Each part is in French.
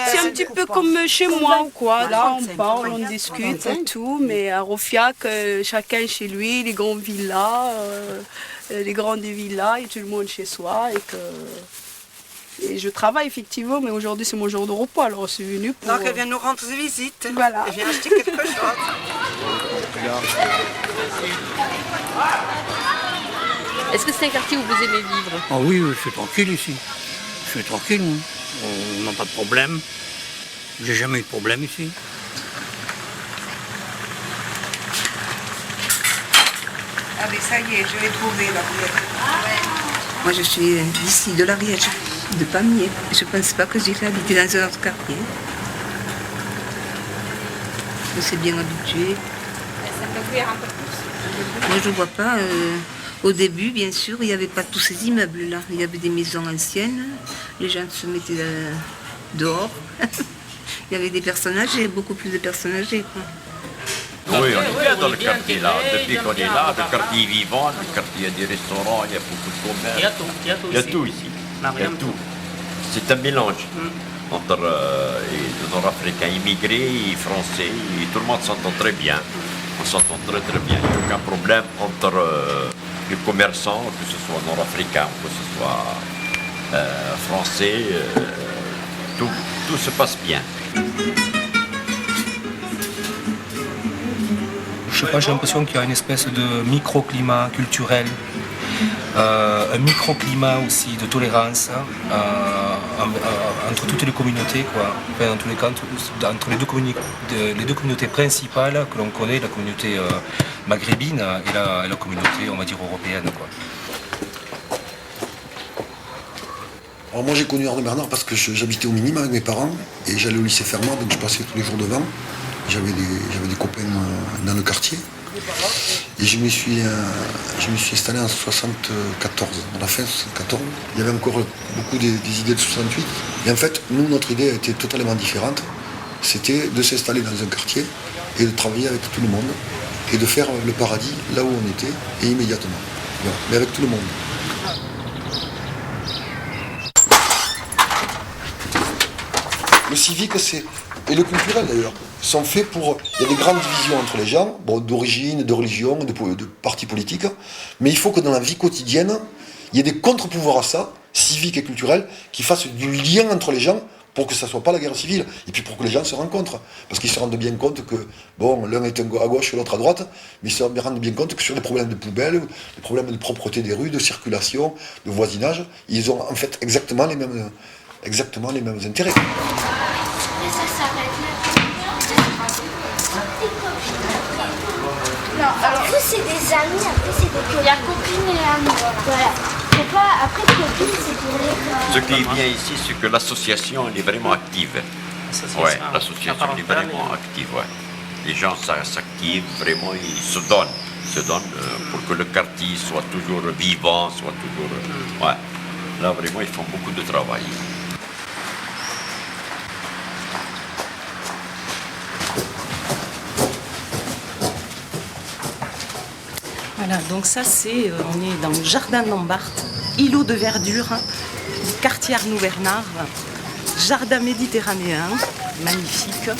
C'est un petit peu comme chez moi, quoi. Là, on parle, on discute et tout, mais à Rofiac, chacun chez lui, les grandes villas, les grandes villas, et tout le monde chez soi. Et je travaille effectivement, mais aujourd'hui c'est mon jour de repos, alors je suis venue pour... Donc elle vient nous rendre visite. Voilà. Elle vient acheter quelque chose. Est-ce que c'est un quartier où vous aimez vivre? Ah oui, je suis tranquille ici. Je suis tranquille, moi. On n'a pas de problème. J'ai jamais eu de problème ici. Ah mais ça y est, je l'ai trouvé la Riège. Moi je suis d'ici, de la Riège, de Pamiers. Je ne pense pas que j'irai habiter dans un autre quartier. Je me suis bien habituée. Moi je ne vois pas. Au début, bien sûr, il n'y avait pas tous ces immeubles-là. Il y avait des maisons anciennes. Les gens se mettaient dehors. Il y avait des personnes âgées, beaucoup plus de personnes âgées, quoi. Oui, on est bien dans le quartier là. Depuis qu'on est là, le quartier est vivant, le quartier, il y a des restaurants, il y a beaucoup de commerces. Il y a tout, Il y a tout ici. Il y a tout. C'est un mélange entre les Nord-Africains immigrés et Français. Et tout le monde s'entend très bien. On s'entend très très bien. Il n'y a aucun problème entre les commerçants, que ce soit Nord-Africains, que ce soit Français. Tout se passe bien. Je sais pas, j'ai l'impression qu'il y a une espèce de microclimat culturel, un microclimat aussi de tolérance entre toutes les communautés, quoi. Enfin, en tous les cas, entre les deux communautés principales que l'on connaît, la communauté maghrébine et la communauté, on va dire, européenne, quoi. Alors moi j'ai connu Arnaud Bernard parce que j'habitais au Minime avec mes parents et j'allais au lycée Fermat, donc je passais tous les jours devant. J'avais des copains dans le quartier. Et je me suis installé en 74, à la fin 74. Il y avait encore beaucoup des idées de 68. Et en fait, nous, notre idée a été totalement différente. C'était de s'installer dans un quartier et de travailler avec tout le monde et de faire le paradis là où on était et immédiatement. Voilà. Mais avec tout le monde. Le civique, et le culturel d'ailleurs, sont faits pour... Il y a des grandes divisions entre les gens, bon, d'origine, de religion, de partis politiques, mais il faut que dans la vie quotidienne, il y ait des contre-pouvoirs à ça, civiques et culturels, qui fassent du lien entre les gens pour que ça ne soit pas la guerre civile, et puis pour que les gens se rencontrent. Parce qu'ils se rendent bien compte que, bon, l'un est à gauche et l'autre à droite, mais ils se rendent bien compte que sur les problèmes de poubelle, les problèmes de propreté des rues, de circulation, de voisinage, ils ont en fait exactement les mêmes intérêts. Non, alors vous c'est des amis, après c'est des copines. Il y a copines et amis. Voilà. C'est pas, après copines c'est pour les... Ce qui est bien ici, c'est que l'association elle est vraiment active. Ouais, l'association est vraiment active. Ouais. Les gens s'activent vraiment, ils se donnent pour que le quartier soit toujours vivant, soit toujours... Ouais. Là vraiment ils font beaucoup de travail. Voilà, donc ça c'est, on est dans le jardin d'Ambarthe, îlot de verdure, quartier Arnaud Bernard, jardin méditerranéen, magnifique.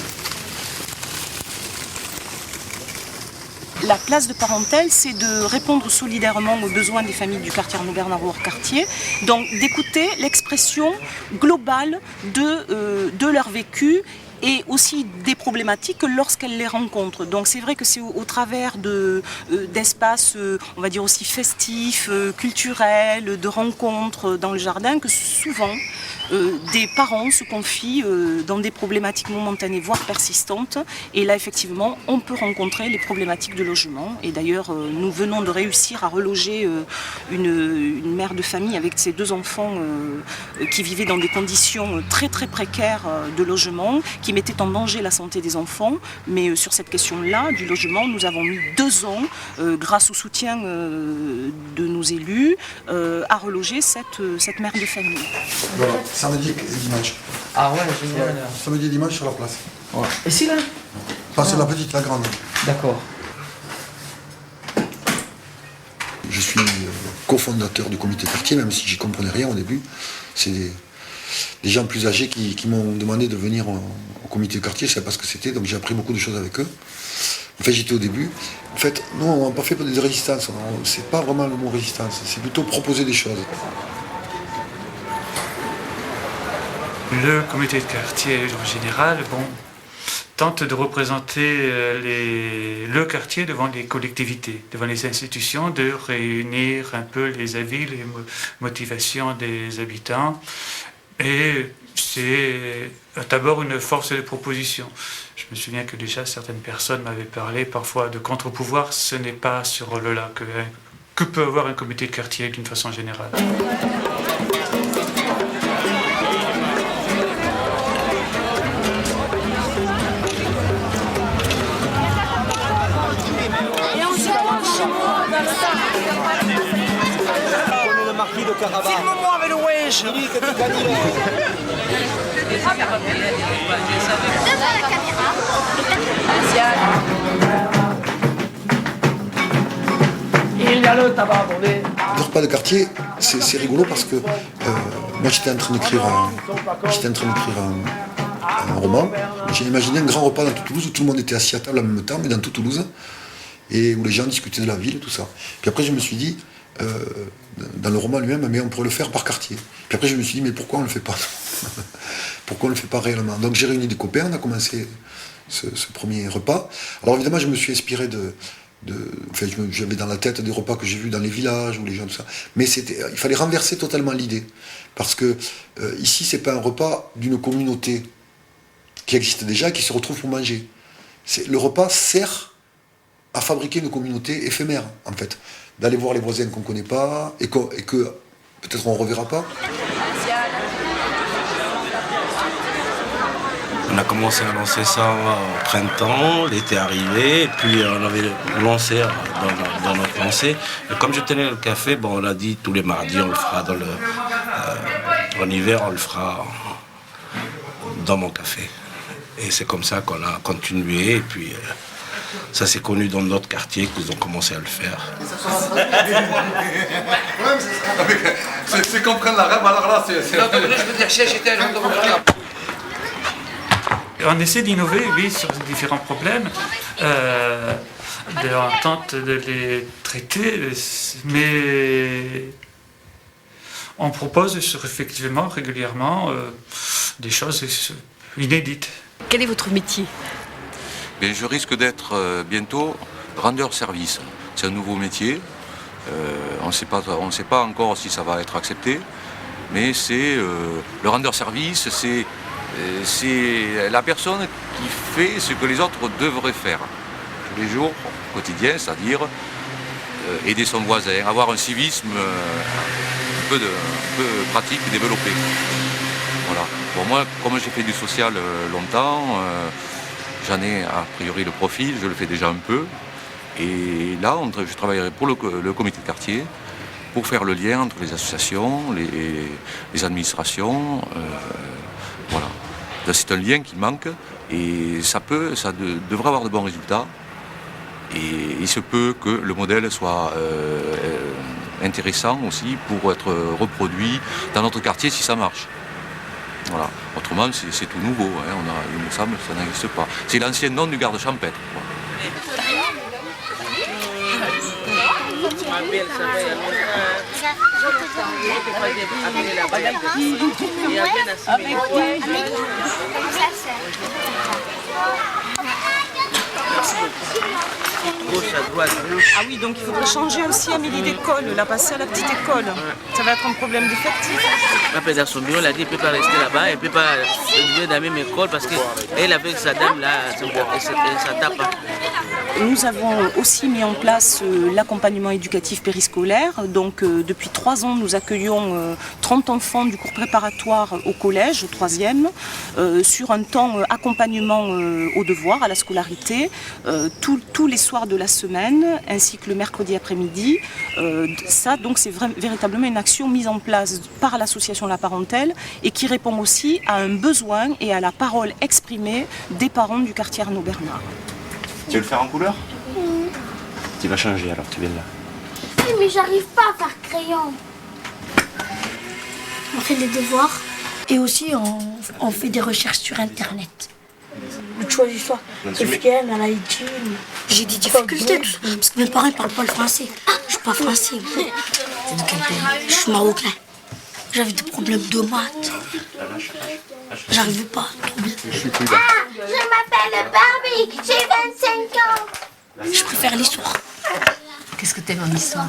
La place de Parentèle, c'est de répondre solidairement aux besoins des familles du quartier Arnaud Bernard hors quartier, donc d'écouter l'expression globale de leur vécu et aussi des problématiques lorsqu'elles les rencontrent. Donc c'est vrai que c'est au travers d'espaces, on va dire aussi festifs, culturels, de rencontres dans le jardin que souvent des parents se confient dans des problématiques momentanées, voire persistantes. Et là, effectivement, on peut rencontrer les problématiques de logement. Et d'ailleurs, nous venons de réussir à reloger une mère de famille avec ses 2 enfants qui vivaient dans des conditions très très précaires de logement, qui mettaient en danger la santé des enfants. Mais sur cette question-là, du logement, nous avons mis 2 ans, grâce au soutien de nos élus, à reloger cette mère de famille. Voilà, samedi et dimanche. Ah ouais, génial. Ouais, samedi et dimanche sur la place. Ouais. Et si là? Pas sur la petite, la grande. D'accord. Je suis cofondateur du comité quartier, même si j'y comprenais rien au début. C'est des gens plus âgés qui m'ont demandé de venir au comité quartier, je ne savais pas ce que c'était, donc j'ai appris beaucoup de choses avec eux. En fait, j'étais au début. En fait, nous, on n'a pas fait de résistance, c'est pas vraiment le mot résistance, c'est plutôt proposer des choses. Le comité de quartier, en général, tente de représenter le quartier devant les collectivités, devant les institutions, de réunir un peu les avis, les motivations des habitants. Et c'est d'abord une force de proposition. Je me souviens que déjà certaines personnes m'avaient parlé parfois de contre-pouvoir. Ce n'est pas ce rôle-là que peut avoir un comité de quartier d'une façon générale. Filme-moi avec le wesh. Devant la caméra. Il y a le tabac volé. Le repas de quartier, c'est rigolo parce que moi j'étais en train d'écrire un roman. J'ai imaginé un grand repas dans toute Toulouse où tout le monde était assis à table en même temps, mais dans toute Toulouse, et où les gens discutaient de la ville, tout ça. Puis après je me suis dit, dans le roman lui-même, mais on pourrait le faire par quartier. Puis après je me suis dit, mais pourquoi on ne le fait pas? Pourquoi on ne le fait pas réellement? Donc j'ai réuni des copains, on a commencé ce premier repas. Alors évidemment je me suis inspiré j'avais dans la tête des repas que j'ai vus dans les villages ou les gens, tout ça. Mais il fallait renverser totalement l'idée. Parce que ici, c'est pas un repas d'une communauté qui existe déjà et qui se retrouve pour manger. Le repas sert à fabriquer une communauté éphémère, en fait. D'aller voir les voisins qu'on ne connaît pas et que peut-être on ne reverra pas. On a commencé à lancer ça au printemps, l'été arrivé, et puis on avait lancé dans notre pensée. Et comme je tenais le café, on a dit tous les mardis, on le fera en hiver, on le fera dans mon café. Et c'est comme ça qu'on a continué, et puis ça s'est connu dans d'autres quartiers qu'ils ont commencé à le faire. C'est comprendre la rêve, alors là, c'est... On essaie d'innover, oui, sur différents problèmes. On tente de les traiter, mais on propose effectivement régulièrement des choses inédites. Quel est votre métier? Je risque d'être bientôt rendeur service. C'est un nouveau métier. On ne sait pas encore si ça va être accepté, mais c'est le rendeur service, c'est la personne qui fait ce que les autres devraient faire tous les jours, au quotidien, c'est-à-dire aider son voisin, avoir un civisme un peu pratique, développé. Voilà. Bon, moi, comme j'ai fait du social longtemps, j'en ai a priori le profil, je le fais déjà un peu. Et là, je travaillerai pour le comité de quartier pour faire le lien entre les associations, les administrations. Voilà. C'est un lien qui manque et ça devrait avoir de bons résultats. Et il se peut que le modèle soit intéressant aussi pour être reproduit dans notre quartier si ça marche. Voilà. Autrement, c'est tout nouveau. Hein. Il me semble que ça n'existe pas. C'est l'ancien nom du garde champêtre. Ah oui, donc il faudrait changer aussi Amélie d'école, la passer à la petite école. Ça va être un problème d'effectif. Après, dans son bureau, elle a dit qu'elle ne peut pas rester là-bas, elle ne peut pas jouer dans la même école parce qu'elle, avec sa dame, là, ça tape. Nous avons aussi mis en place l'accompagnement éducatif périscolaire. Donc depuis 3 ans, nous accueillons 30 enfants du cours préparatoire au collège, au 3e, sur un temps accompagnement aux devoirs, à la scolarité, tous les soirs de la semaine, ainsi que le mercredi après-midi. Ça, donc, c'est véritablement une action mise en place par l'association La Parentèle et qui répond aussi à un besoin et à la parole exprimée des parents du quartier Arnaud-Bernard. Tu veux le faire en couleur? Tu vas changer alors, tu viens là. Oui, mais j'arrive pas à faire crayon. On fait les devoirs. Et aussi, on fait des recherches sur Internet. Le choix du soir. Sofiane, elle a étudié. J'ai des difficultés, parce que mes parents ne parlent pas le français. Je ne suis pas français. C'est de quel pays? Je suis marocain. J'avais des problèmes de maths. J'arrivais pas à trouver. Je m'appelle Barbie, j'ai 25 ans. Je préfère l'histoire. Qu'est-ce que t'aimes en histoire?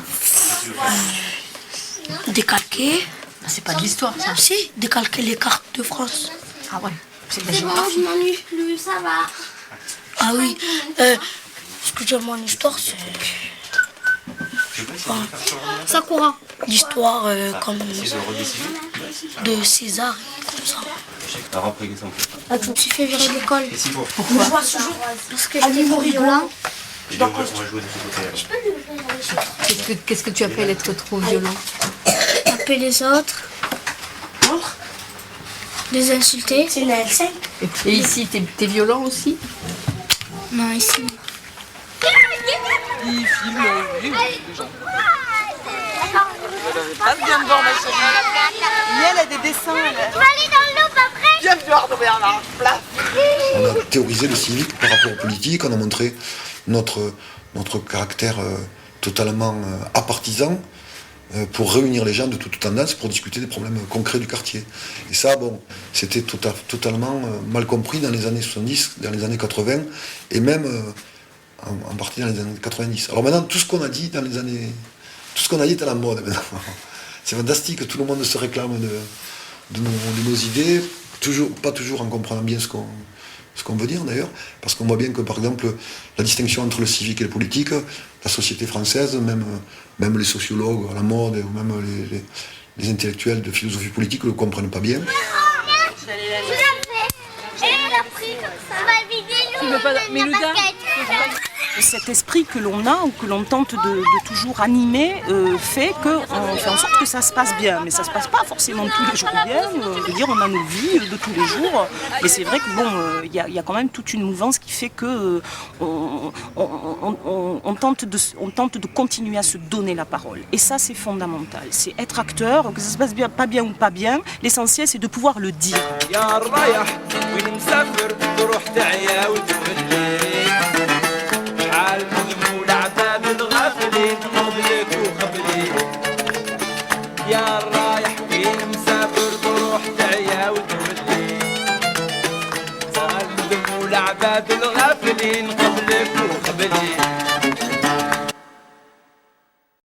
Décalquer. C'est pas de l'histoire, ça. Si, décalquer les cartes de France. Ah ouais, c'est de la C'est bon, géographie. je m'ennuie plus, ça va. Ah oui, ce que j'aime en histoire, c'est... Sakura. L'histoire comme de César et comme ça. Ah, tu me suis fait virer de l'école. Pourquoi? Parce que j'étais trop violent. Qu'est-ce que tu appelles être trop violent? Taper les autres. Les insulter. C'est une L5. Et ici, t'es violent aussi? Non, ici. Il filme, oui. Pas bien devant ma chérie. Elle a des dessins. Tu vas aller dans l'eau après. Viens voir de Bernard. On a théorisé le civique par rapport aux politiques, on a montré notre caractère totalement apartisan pour réunir les gens de toutes tendances pour discuter des problèmes concrets du quartier. Et ça, bon, c'était totalement mal compris dans les années 70, dans les années 80 et même en partie dans les années 90. Alors maintenant, tout ce qu'on a dit dans les années... Tout ce qu'on a dit est à la mode maintenant. C'est fantastique, tout le monde se réclame de nos idées, pas toujours en comprenant bien ce qu'on veut dire d'ailleurs, parce qu'on voit bien que par exemple la distinction entre le civique et le politique, la société française, même les sociologues à la mode, ou même les intellectuels de philosophie politique ne le comprennent pas bien. Tu l'as fait. Et elle a pris comme ça. On va vider l'eau. Cet esprit que l'on a ou que l'on tente de toujours animer fait qu'on fait en sorte que ça se passe bien. Mais ça se passe pas forcément tous les jours bien. Je veux dire, on a nos vies de tous les jours. Mais c'est vrai que bon, il y a quand même toute une mouvance qui fait que on tente de continuer à se donner la parole. Et ça, c'est fondamental. C'est être acteur, que ça se passe bien, pas bien ou pas bien. L'essentiel, c'est de pouvoir le dire. المذمول عتاب الغافلين قبلك وقبلي يا